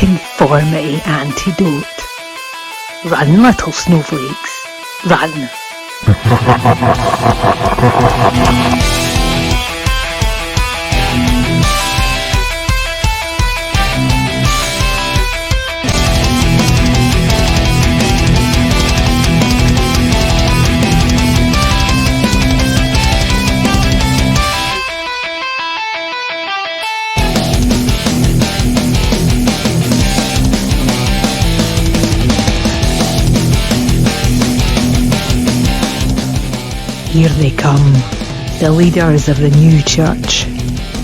Conformity Antidote. Run, little snowflakes. Run. Here they come, the leaders of the new church,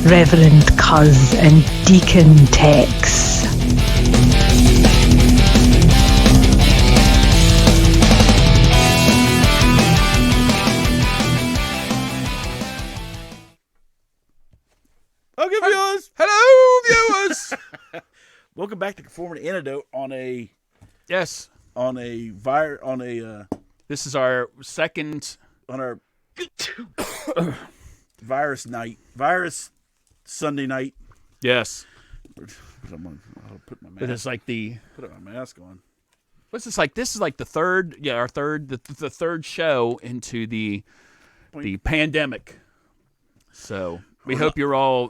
Reverend Cuz and Deacon Tex. Okay, viewers. Hello, viewers. Welcome back to Conformity Antidote on a Yes. This is our second on our virus Sunday night. Yes. I'll put my But it's like put my mask on. what's this like? This is like the third third show into the pandemic. So we hope you're all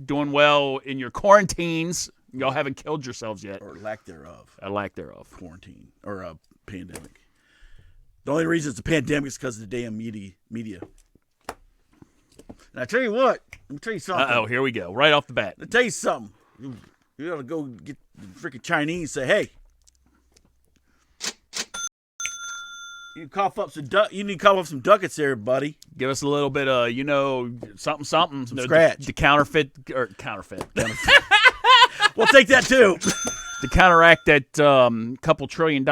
doing well in your quarantines. Y'all haven't killed yourselves yet. Or lack thereof. A lack thereof. Quarantine. Or a pandemic. The only reason it's a pandemic is because of the damn media. And I tell you what, let me tell you something. Uh-oh, here we go. Right off the bat. Let me tell you something. You gotta go get the freaking Chinese and say, hey, you need to cough up some ducats there, buddy. Give us a little bit of, something. Some scratch. The counterfeit. We'll take that too. To counteract that couple $1 trillion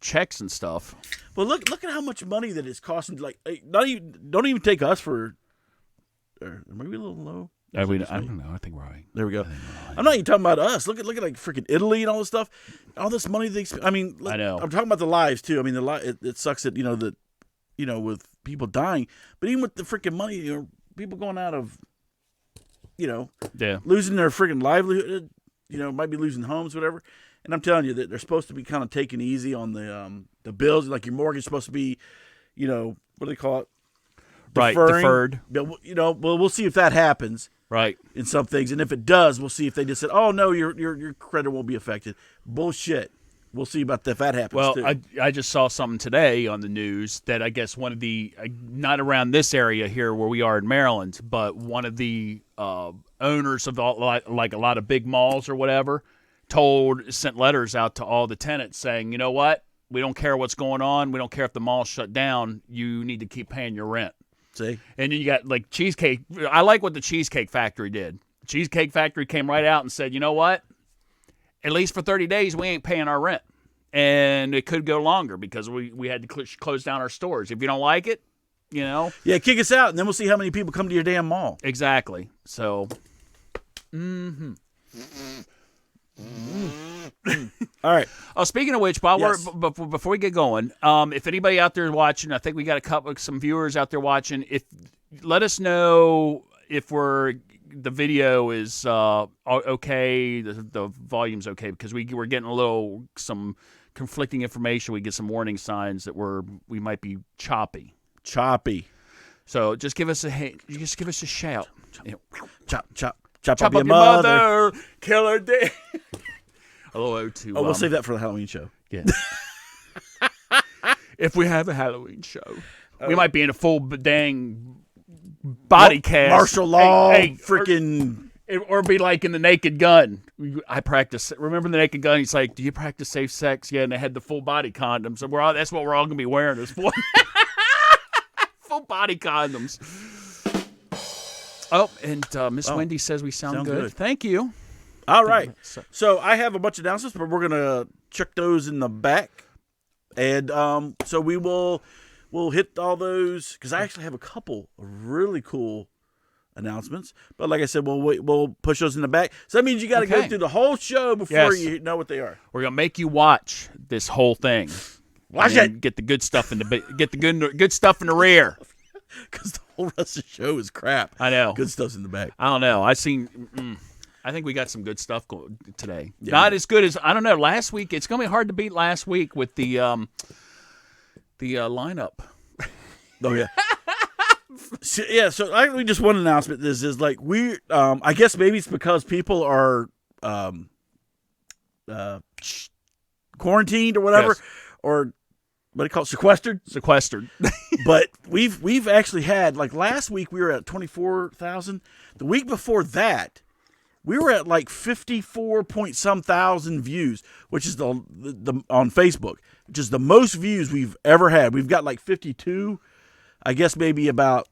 checks and stuff. But look at how much money that it's costing. Like, don't even take us for. Or maybe a little low. I don't know. I think we're right. There we go. I'm not even talking about us. Look at like freaking Italy and all this stuff. All this money they spend. I mean, I know. I'm talking about the lives too. I mean, it sucks that with people dying, but even with the freaking money, people going out of, losing their freaking livelihood. Might be losing homes, whatever. And I'm telling you that they're supposed to be kind of taking easy on the bills. Like your mortgage is supposed to be, what do they call it? Deferred. But, we'll see if that happens. Right. In some things. And if it does, we'll see if they just said, oh, no, your credit won't be affected. Bullshit. We'll see about if that happens, too. Well, I just saw something today on the news that I guess one of the, not around this area here where we are in Maryland, but one of the owners of like a lot of big malls or whatever sent letters out to all the tenants saying, you know what? We don't care what's going on. We don't care if the mall's shut down. You need to keep paying your rent. See? And then you got like Cheesecake. I like what the Cheesecake Factory did. Cheesecake Factory came right out and said, you know what? At least for 30 days, we ain't paying our rent. And it could go longer because we had to close down our stores. If you don't like it, Yeah, kick us out, and then we'll see how many people come to your damn mall. Exactly. So, All right. Oh, speaking of which, before we get going, if anybody out there is watching, I think we got some viewers out there watching. Let us know if the video is okay, the volume's okay, because we're getting some conflicting information. We get some warning signs that we might be choppy. So just give us a shout. Chop up your mother. Kill her dead. Hello to. We'll save that for the Halloween show. Yeah. If we have a Halloween show, we might be in a full dang body cast. Martial law, freaking. Or be like in the Naked Gun. I practice. Remember the Naked Gun? He's like, "Do you practice safe sex?" Yeah, and they had the full body condoms. So that's what we're all gonna be wearing. Is full body condoms. Oh, and Miss Wendy says we sound good. Thank you. All right. So I have a bunch of announcements, but we're gonna check those in the back, and so we'll hit all those because I actually have a couple of really cool announcements. But like I said, we'll push those in the back. So that means you got to go through the whole show before you know what they are. We're gonna make you watch this whole thing. Watch it. Get the good stuff in the good stuff in the rear. Because the whole rest of the show is crap. I know. Good stuff's in the back. I don't know. I seen. I think we got some good stuff today. Yeah. Not as good as, I don't know, last week. It's going to be hard to beat last week with the lineup. Oh, yeah. So we just one announcement. This is like I guess maybe it's because people are quarantined or whatever, Yes. or what do you call it, sequestered. But we've actually had, like, last week we were at 24,000. The week before that, we were at like 54 point some thousand views, which is the on Facebook, which is the most views we've ever had. We've got like 52, I guess maybe about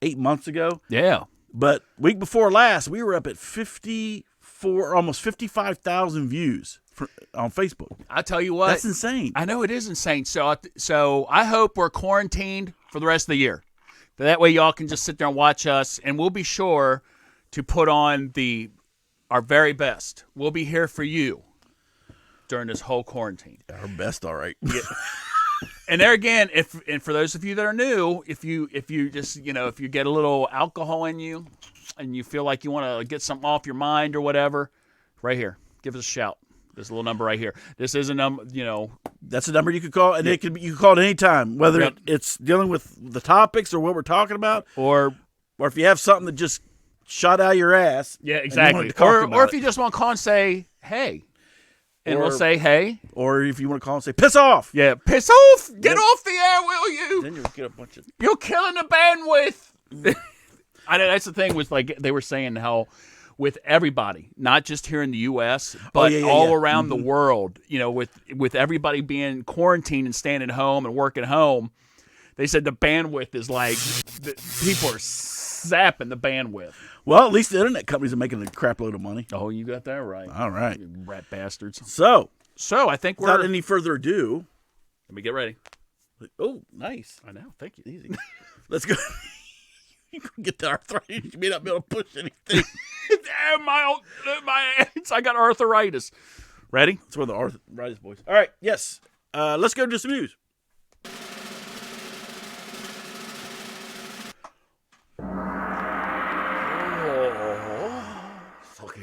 8 months ago. Yeah. But week before last, we were up at 54, almost 55,000 views on Facebook. I tell you what. That's insane. I know it is insane. So I hope we're quarantined for the rest of the year. That way y'all can just sit there and watch us, and we'll be sure to put on our very best. We'll be here for you during this whole quarantine. Our best, all right. Yeah. And there again, and for those of you that are new, if you just, if you get a little alcohol in you and you feel like you want to get something off your mind or whatever, right here, give us a shout. There's a little number right here. This is a number, That's a number you could call, and you can call it any time, whether Yep. it's dealing with the topics or what we're talking about, or if you have something that just shot out of your ass. yeah, and you exactly. wanted to talk about Or if it. you just want to call and say, hey, and Or- we'll say, hey. Or if you want to call and say, piss off. Yeah, piss off. Get Then- off the air, will you? Then you'll get a bunch of. You're killing the bandwidth. I know that's the thing with, like, they were saying how with everybody, not just here in the U.S., but all around the world, with everybody being quarantined and staying at home and working home, they said the bandwidth is like, people are zapping the bandwidth. Well, at least the internet companies are making a crap load of money. Oh, you got that right. All right. You rat bastards. So, So I think without we're. any further ado. Let me get ready. Oh, nice. I know. Thank you. Easy. Let's go. You can get the arthritis. You may not be able to push anything. Damn, my hands. I got arthritis. Ready? That's one of the arthritis boys. All right. Yes. Let's go to some news.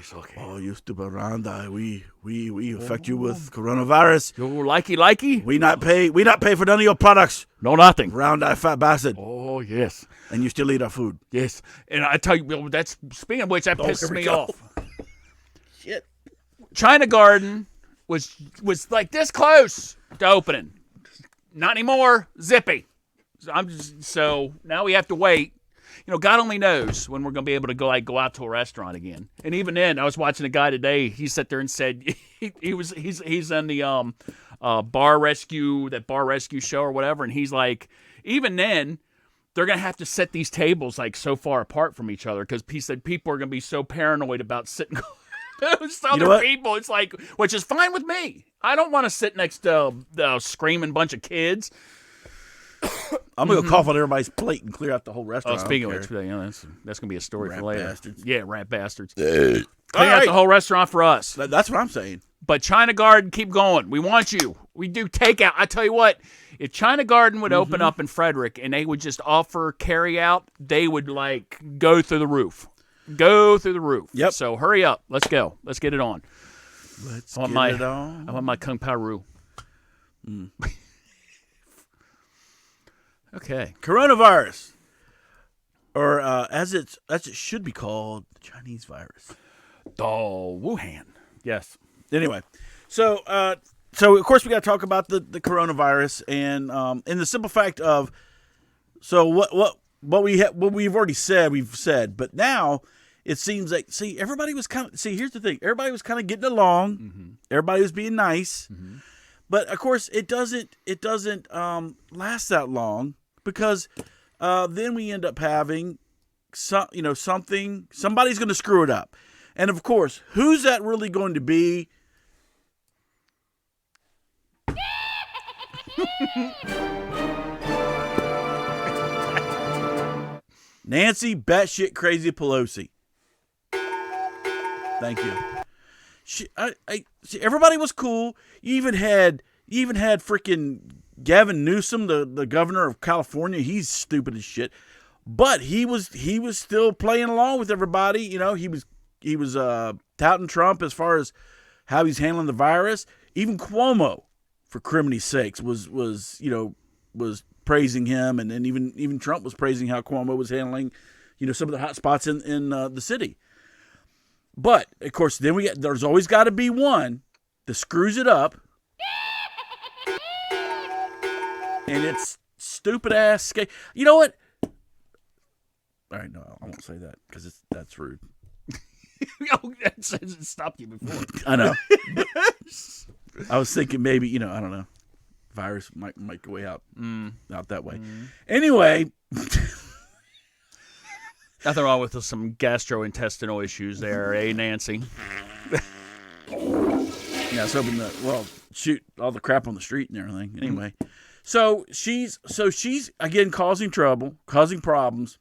Sucky. Oh, you stupid Randa. We infect you with coronavirus. You likey? We not pay for none of your products. No, nothing. Round eye fat bastard. Oh, yes. And you still eat our food. Yes. And I tell you, that's speaking of which, that pisses here we me go. off. Shit. China Garden was like this close to opening. Not anymore. Zippy. So now we have to wait. God only knows when we're going to be able to go out to a restaurant again. And even then, I was watching a guy today. He sat there and said he's in the bar rescue show or whatever, and he's like, even then, they're going to have to set these tables like so far apart from each other because he said people are going to be so paranoid about sitting those other people. It's like, which is fine with me. I don't want to sit next to a screaming bunch of kids. I'm going to go cough on everybody's plate and clear out the whole restaurant. Speaking of which, that's going to be a story Rat for later. bastards. Yeah, rat bastards. All Clean out right. the whole restaurant for us. That's what I'm saying. But China Garden, keep going. We want you. We do takeout. I tell you what, if China Garden would open up in Frederick and they would just offer carry out, they would like go through the roof. Go through the roof. Yep. So hurry up. Let's go. Let's get it on. Let's I want get it on. I want my Kung Pao Roux. Okay. Coronavirus, or as it should be called, the Chinese virus. Oh, Wuhan. Yes. Anyway, so of course we got to talk about the coronavirus and the simple fact of what we've already said, but now it seems like everybody was here's the thing, everybody was kind of getting along, everybody was being nice, but of course it doesn't last that long because then we end up having somebody's going to screw it up, and of course who's that really going to be? Nancy batshit crazy Pelosi. Thank you. Everybody was cool. You even had freaking Gavin Newsom, the governor of California. He's stupid as shit, but he was still playing along with everybody. He was touting Trump as far as how he's handling the virus. Even Cuomo, for crimini's sakes, was praising him, and then even Trump was praising how Cuomo was handling, some of the hot spots in the city. But of course, then there's always got to be one that screws it up, and it's stupid ass. You know what? All right, no, I won't say that because that's rude. That says it stopped you before. I know. I was thinking maybe, I don't know, virus might make a way out that way. Anyway. Nothing wrong with some gastrointestinal issues there, Nancy? Yeah, I was hoping shoot all the crap on the street and everything. Anyway, so she's again causing trouble, causing problems.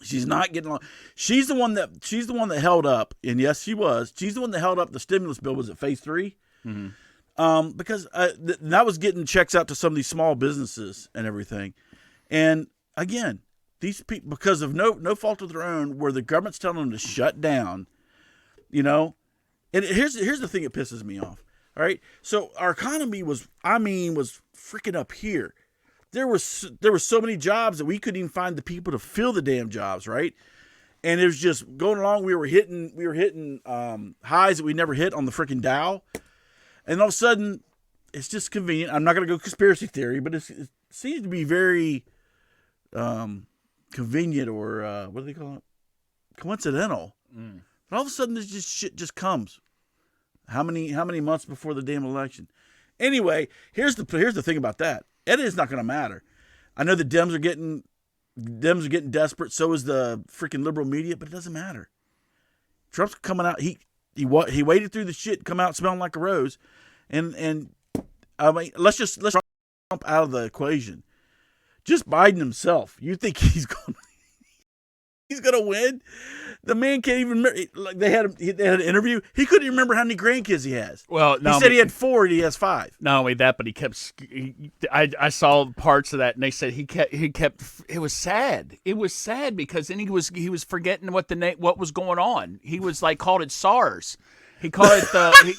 She's not getting along. She's the one that held up, and yes, she was. She's the one that held up the stimulus bill. Was it phase 3? Mm-hmm. Because that was getting checks out to some of these small businesses and everything. And again, these people, because of no fault of their own, where the government's telling them to shut down, And here's the thing that pisses me off. All right, so our economy was freaking up here. There were so many jobs that we couldn't even find the people to fill the damn jobs, right? And it was just going along. We were hitting highs that we never hit on the freaking Dow, and all of a sudden, it's just convenient. I'm not going to go conspiracy theory, but it seems to be very convenient, or what do they call it? Coincidental. And all of a sudden, this shit just comes. How many months before the damn election? Anyway, here's the thing about that. It is not going to matter. I know the Dems are getting desperate. So is the freaking liberal media, but it doesn't matter. Trump's coming out. He waited through the shit, come out smelling like a rose, and I mean, let's Trump out of the equation. Just Biden himself. You think he's going to win? The man can't even remember. Like they had an interview. He couldn't even remember how many grandkids he has. Well, he said he had 4 and he has 5. Not only that, but he kept. I saw parts of that, and they said he kept. It was sad. It was sad because then he was forgetting what was going on. He was called it SARS. He called it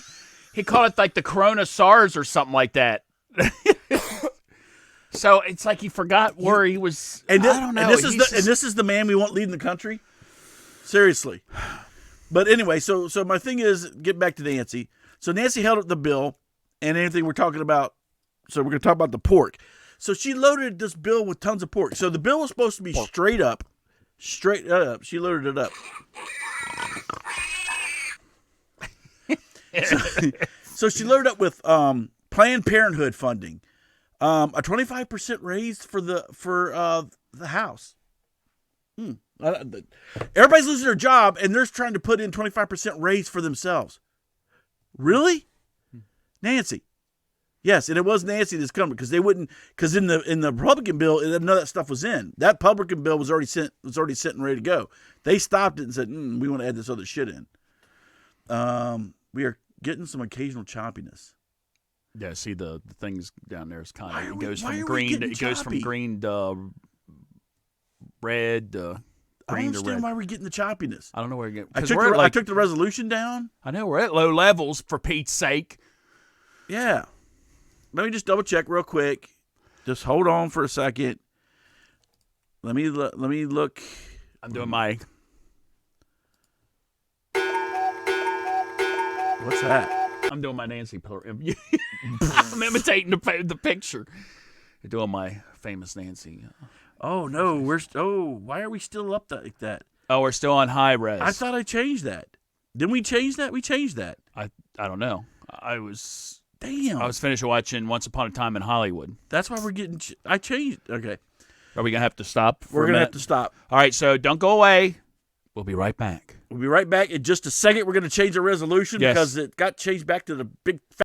he called it like the Corona SARS or something like that. So it's like he forgot where he was. I don't know. And this is the man we want leading the country. Seriously. But anyway, so my thing is, get back to Nancy. So Nancy held up the bill, and anything we're talking about, so we're going to talk about the pork. So she loaded this bill with tons of pork. So the bill was supposed to be straight up. She loaded it up. So she loaded up with Planned Parenthood funding, a 25% raise for the House. Everybody's losing their job, and they're trying to put in 25% raise for themselves. Really, Nancy? Yes, and it was Nancy that's coming because they wouldn't. Because in the Republican bill, none of that stuff was in. That Republican bill was already sent and ready to go. They stopped it and said, "We want to add this other shit in." We are getting some occasional choppiness. Yeah, see the things down there is kind of it goes from green. It goes from green to red. I don't understand why we're getting the choppiness. I don't know where we're getting. I took the resolution down. I know we're at low levels for Pete's sake. Yeah. Let me just double check real quick. Just hold on for a second. Let me look. I'm doing my. What's that? I'm doing my Nancy. I'm imitating the picture. I'm doing my famous Nancy. Oh no, why are we still up like that? Oh, we're still on high res. I thought I changed that. Didn't we change that? We changed that. I don't know. I was finished watching Once Upon a Time in Hollywood. That's why we're getting. I changed. Okay. Are we gonna have to stop? We're gonna have to stop. All right. So don't go away. We'll be right back. We'll be right back in just a second. We're gonna change the resolution because it got changed back to the big.